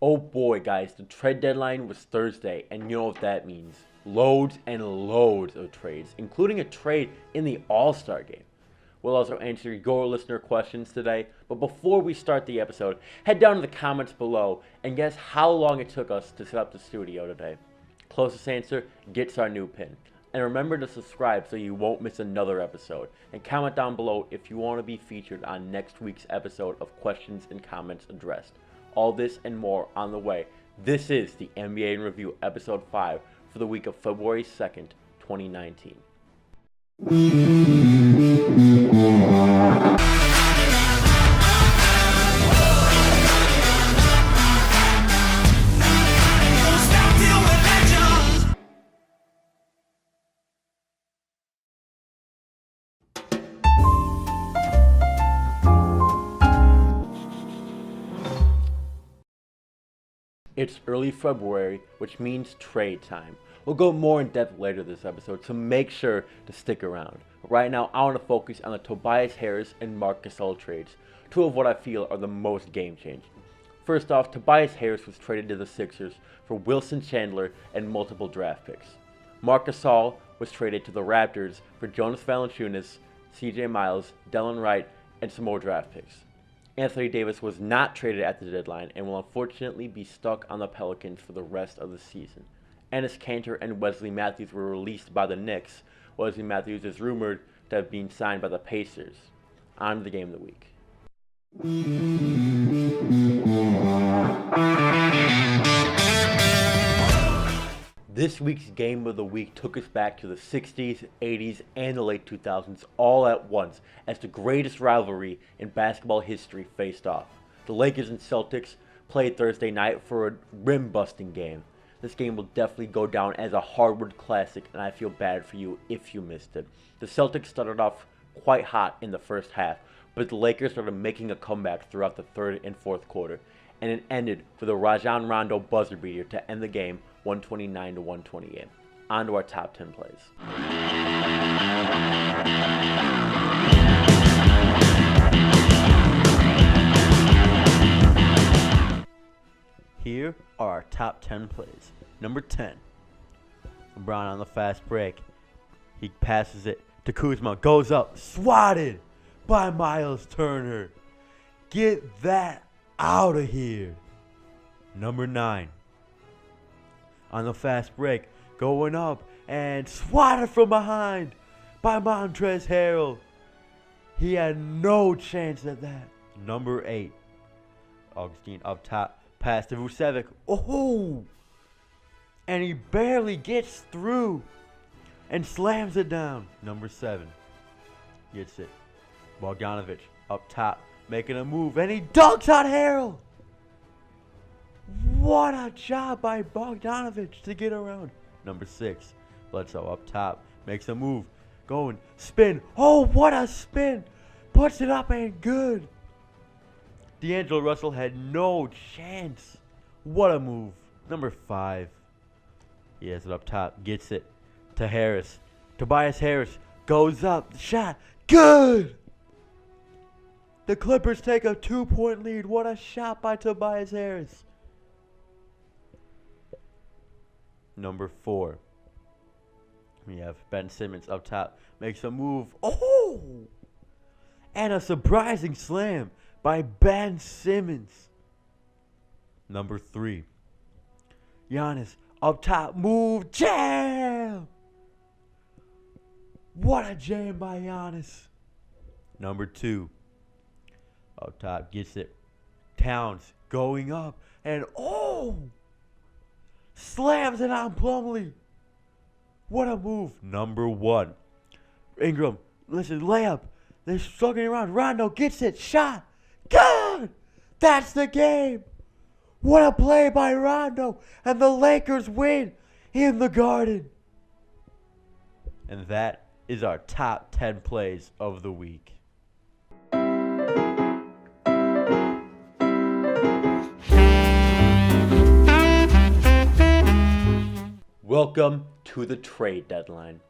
Oh boy, guys, the trade deadline was Thursday, and you know what that means. Loads and loads of trades, including a trade in the AllStar game. We'll also answer your listener questions today, but before we start the episode, head down to the comments below and guess how long it took us to set up the studio today. Closest answer gets our new pin. And remember to subscribe so you won't miss another episode. And comment down below if you want to be featured on next week's episode of Questions and Comments Addressed. All this and more on the way. This is the NBA in Review Episode 5 for the week of February 2nd, 2019. It's early February, which means trade time. We'll go more in depth later this episode, so make sure to stick around. But right now, I want to focus on the Tobias Harris and Marc Gasol trades, two of what I feel are the most game-changing. First off, Tobias Harris was traded to the Sixers for Wilson Chandler and multiple draft picks. Marc Gasol was traded to the Raptors for Jonas Valanciunas, CJ Miles, Delon Wright, and some more draft picks. Anthony Davis was not traded at the deadline and will unfortunately be stuck on the Pelicans for the rest of the season. Enes Kanter and Wesley Matthews were released by the Knicks. Wesley Matthews is rumored to have been signed by the Pacers. On to the game of the week. This week's game of the week took us back to the 60s, 80s, and the late 2000s all at once as the greatest rivalry in basketball history faced off. The Lakers and Celtics played Thursday night for a rim-busting game. This game will definitely go down as a hardwood classic, and I feel bad for you if you missed it. The Celtics started off quite hot in the first half, but the Lakers started making a comeback throughout the third and fourth quarter, and it ended with a Rajon Rondo buzzer beater to end the game 129 to 128. On to our top 10 plays. Here are our top 10 plays. Number 10, LeBron on the fast break. He passes it to Kuzma, goes up, swatted by Miles Turner. Get that out of here. Number 9, on the fast break, going up and swatted from behind by Montrezl Harrell. He had no chance at that. Number 8, Augustine up top, pass to Vucevic. Oh! And he barely gets through and slams it down. Number 7, gets it. Bogdanovic up top, making a move, and he dunks on Harrell. What a job by Bogdanovic to get around. Number 6, Bledsoe up top, makes a move, going, spin. Oh, what a spin. Puts it up and good. D'Angelo Russell had no chance. What a move. Number 5, he has it up top, gets it to Harris. Tobias Harris goes up, shot, good. The Clippers take a 2-point lead. What a shot by Tobias Harris. Number 4, we have Ben Simmons up top, makes a move. Oh! And a surprising slam by Ben Simmons. Number 3, Giannis up top, move, jam! What a jam by Giannis. Number 2, up top, gets it. Towns going up, and oh! Slams it on Plumlee. What a move. Number 1, Ingram, listen, layup. They're struggling around. Rondo gets it. Shot. Good. That's the game. What a play by Rondo. And the Lakers win in the Garden. And that is our top 10 plays of the week. Welcome to the trade deadline.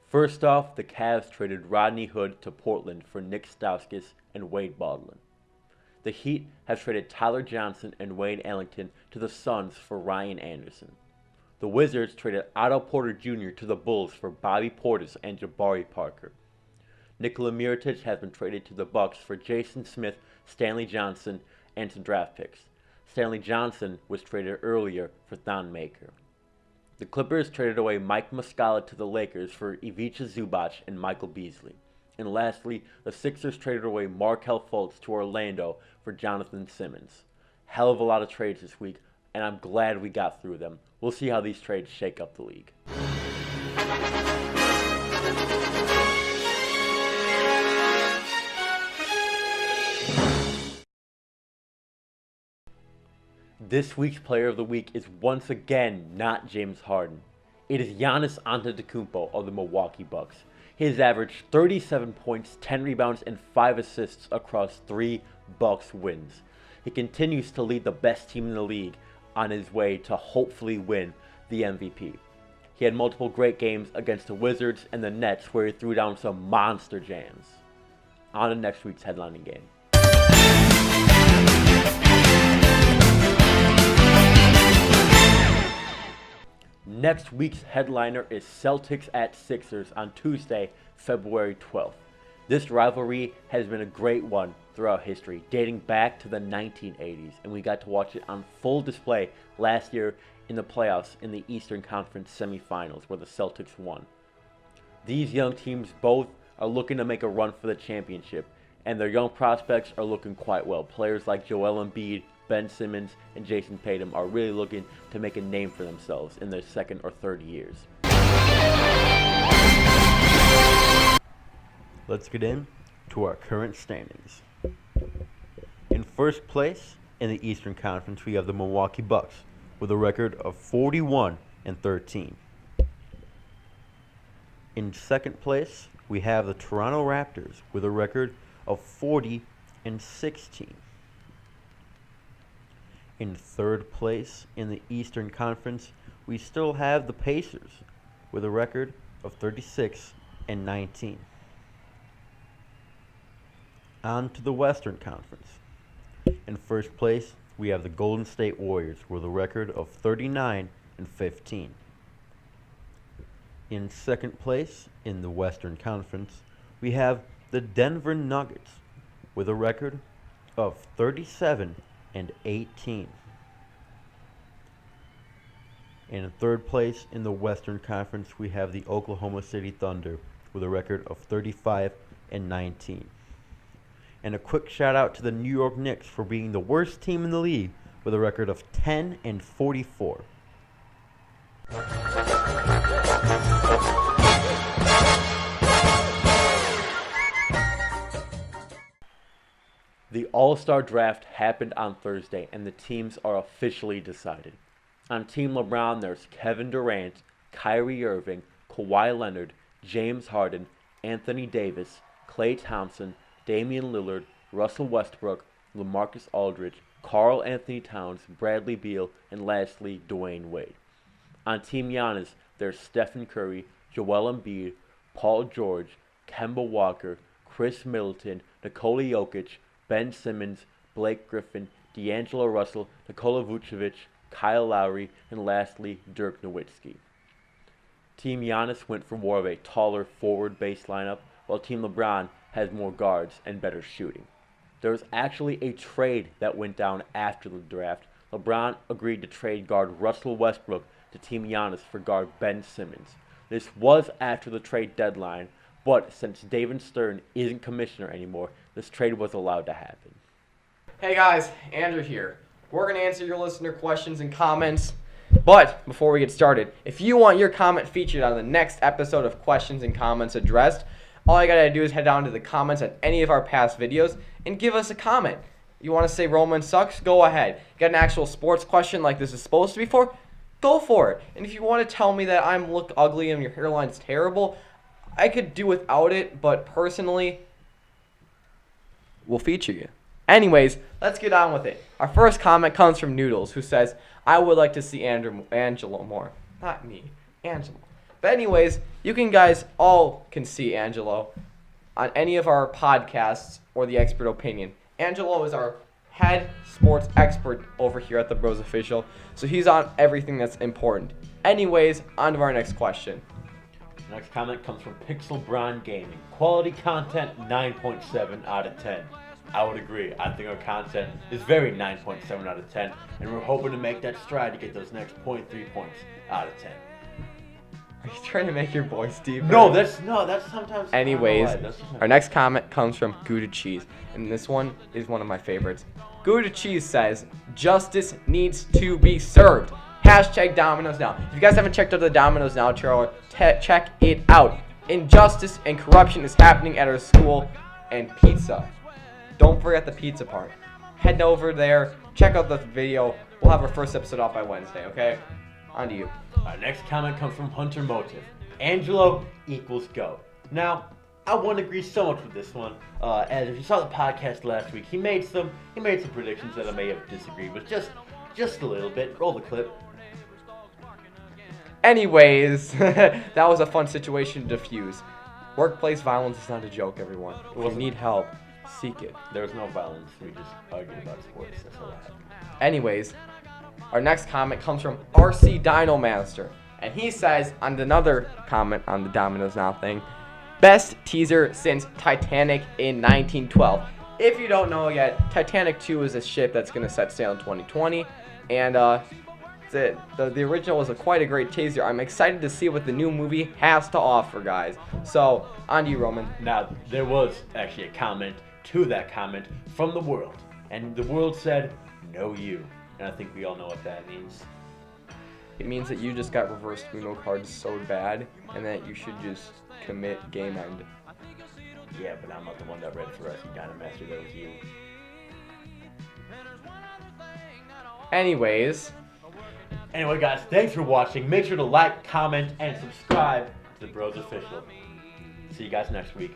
First off, the Cavs traded Rodney Hood to Portland for Nick Stauskas and Wade Baldwin. The Heat have traded Tyler Johnson and Wayne Ellington to the Suns for Ryan Anderson. The Wizards traded Otto Porter Jr. to the Bulls for Bobby Portis and Jabari Parker. Nikola Mirotic has been traded to the Bucks for Jason Smith, Stanley Johnson, and some draft picks. Stanley Johnson was traded earlier for Thon Maker. The Clippers traded away Mike Muscala to the Lakers for Ivica Zubac and Michael Beasley. And lastly, the Sixers traded away Markelle Fultz to Orlando for Jonathan Simmons. Hell of a lot of trades this week, and I'm glad we got through them. We'll see how these trades shake up the league. This week's Player of the Week is once again not James Harden. It is Giannis Antetokounmpo of the Milwaukee Bucks. He has averaged 37 points, 10 rebounds, and 5 assists across 3 Bucks wins. He continues to lead the best team in the league on his way to hopefully win the MVP. He had multiple great games against the Wizards and the Nets where he threw down some monster jams. On to next week's headlining game. Next week's headliner is Celtics at Sixers on Tuesday, February 12th. This rivalry has been a great one throughout history, dating back to the 1980s, and we got to watch it on full display last year in the playoffs in the Eastern Conference semifinals where the Celtics won. These young teams both are looking to make a run for the championship, and their young prospects are looking quite well. Players like Joel Embiid, Ben Simmons, and Jason Tatum are really looking to make a name for themselves in their second or third years. Let's get into our current standings. In first place in the Eastern Conference, we have the Milwaukee Bucks with a record of 41-13. In second place, we have the Toronto Raptors with a record of 40-16. In third place in the Eastern Conference, we still have the Pacers with a record of 36-19. On to the Western Conference. In first place, we have the Golden State Warriors with a record of 39-15. In second place in the Western Conference, we have the Denver Nuggets with a record of 37-18. And in third place in the Western Conference, we have the Oklahoma City Thunder with a record of 35-19. And a quick shout out to the New York Knicks for being the worst team in the league with a record of 10-44. The AllStar Draft happened on Thursday, and the teams are officially decided. On Team LeBron, there's Kevin Durant, Kyrie Irving, Kawhi Leonard, James Harden, Anthony Davis, Klay Thompson, Damian Lillard, Russell Westbrook, LaMarcus Aldridge, Karl Anthony Towns, Bradley Beal, and lastly, Dwayne Wade. On Team Giannis, there's Stephen Curry, Joel Embiid, Paul George, Kemba Walker, Chris Middleton, Nikola Jokic, Ben Simmons, Blake Griffin, D'Angelo Russell, Nikola Vucevic, Kyle Lowry, and lastly, Dirk Nowitzki. Team Giannis went for more of a taller forward-based lineup, while Team LeBron has more guards and better shooting. There was actually a trade that went down after the draft. LeBron agreed to trade guard Russell Westbrook to Team Giannis for guard Ben Simmons. This was after the trade deadline, but since David Stern isn't commissioner anymore, this trade was allowed to happen. Hey guys, Andrew here. We're going to answer your listener questions and comments. But before we get started, if you want your comment featured on the next episode of Questions and Comments Addressed, all you got to do is head down to the comments on any of our past videos and give us a comment. You want to say Roman sucks? Go ahead. Got an actual sports question like this is supposed to be for? Go for it. And if you want to tell me that I look ugly and your hairline's terrible, I could do without it, but personally, we'll feature you. Anyways, let's get on with it. Our first comment comes from Noodles, who says, I would like to see Angelo more. Not me, Angelo. But anyways, you guys all can see Angelo on any of our podcasts or the Expert Opinion. Angelo is our head sports expert over here at the Bros Official. So he's on everything that's important. Anyways, on to our next question. Next comment comes from Pixel Bron Gaming. Quality content, 9.7 out of 10. I would agree. I think our content is very 9.7 out of 10, and we're hoping to make that stride to get those next 0.3 points out of 10. Are you trying to make your voice deeper? No, that's sometimes. Anyways, our next comment comes from Gouda Cheese, and this one is one of my favorites. Gouda Cheese says, "Justice needs to be served." Hashtag Domino's Now. If you guys haven't checked out the Domino's Now trailer, check it out. Injustice and corruption is happening at our school, and pizza. Don't forget the pizza part. Head over there, check out the video. We'll have our first episode off by Wednesday, okay? On to you. Our next comment comes from Hunter Motive. Angelo equals GOAT. Now, I wouldn't agree so much with this one. As if you saw the podcast last week, he made some predictions that I may have disagreed with, just a little bit. Roll the clip. Anyways, that was a fun situation to diffuse. Workplace violence is not a joke, everyone. If you need help, seek it. There was no violence. We just argued about sports. That's all I had. Anyways, our next comment comes from RC Dino Master. And he says, on another comment on the Domino's Now thing, best teaser since Titanic in 1912. If you don't know yet, Titanic 2 is a ship that's going to set sail in 2020. And the original was quite a great teaser. I'm excited to see what the new movie has to offer, guys. So, on to you, Roman. Now, there was actually a comment to that comment from the world. And the world said, "No you." And I think we all know what that means. It means that you just got reverse Uno cards so bad, and that you should just commit game end. Yeah, but I'm not the one that read for us. You got a master. That was you. Anyway, guys, thanks for watching. Make sure to like, comment, and subscribe to the Bros Official. See you guys next week.